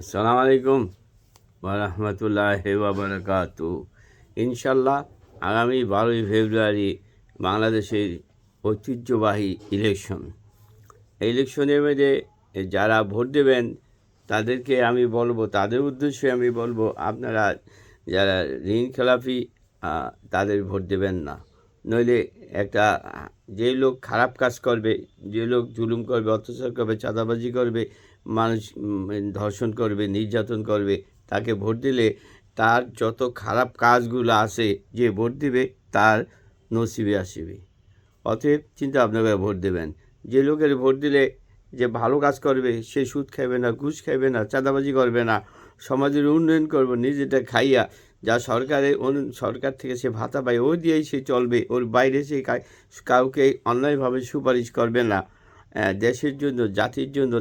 আসসালামু আলাইকুম ওরহমতুল্লাহি ওয়াবারাকাতু। ইনশাল্লাহ আগামী 12ই ফেব্রুয়ারি বাংলাদেশের ঐতিহ্যবাহী ইলেকশন। এই ইলেকশনের মধ্যে যারা ভোট দেবেন তাদেরকে আমি বলবো, তাদের উদ্দেশ্যে আমি বলবো, আপনারা যারা ঋণ খেলাপি তাদের ভোট দেবেন না। নইলে একটা যে লোক খারাপ কাজ করবে, যে লোক জুলুম করবে, অত্যাচার করবে, চাঁদাবাজি করবে, মানুষ ধর্ষণ করবে, নির্যাতন করবে, তাকে ভোট দিলে তার যত খারাপ কাজগুলো আছে যে ভোট দিবে তার নসিবে আসবে। অতএব চিন্তা ভাবনা করে ভোট দেবেন। যে লোকের ভোট দিলে যে ভালো কাজ করবে, সে সুদ খাইবে না, ঘুষ খাইবে না, চাঁদাবাজি করবে না, সমাজের উন্নয়ন করবে, নিজেটা খাইয়া যা সরকার থেকে সে ভাতা পায় ও দিয়েই সে চলবে, ওর বাইরে সে কাউকে অন্যায়ভাবে সুপারিশ করবে না। দেশের জন্য, জাতির জন্য,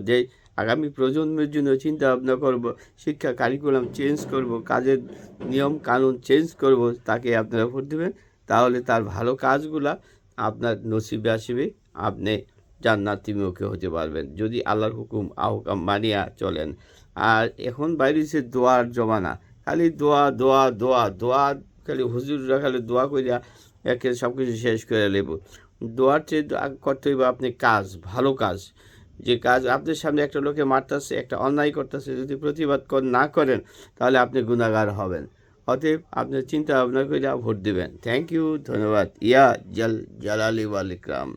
আগামী প্রজন্মের জন্য চিন্তা ভাবনা করব, শিক্ষা কারিকুলাম চেঞ্জ করব, কাজের নিয়ম কানুন চেঞ্জ করব, তাকে আপনারা ভোট দেবেন। তাহলে তার ভালো কাজগুলা আপনার নসিবে আসবে, আপনি জান্নাতিমুখী হতে পারবেন যদি আল্লাহর হুকুম আহকাম মানিয়া চলেন। আর এখন বাইরেছে দোয়ার জমানা, খালি দোয়া দোয়া দোয়া দোয়া, খালি হুজুররা খালি দোয়া করিয়া একে সব কিছু শেষ করে নেব। দোয়ার চেয়ে করতে হইব আপনি কাজ, ভালো কাজ। যে কাজ আপনার সামনে একটা লোকে মারতেছে, একটা অন্যায় করতেছে, যদি প্রতিবাদ না করেন তাহলে আপনি গুনাহগার হবেন। অতএব আপনি চিন্তা ভাবনা করে ভোট দেবেন। থ্যাংক ইউ, ধন্যবাদ। ইয়া জালালি ওয়াল ইকরাম।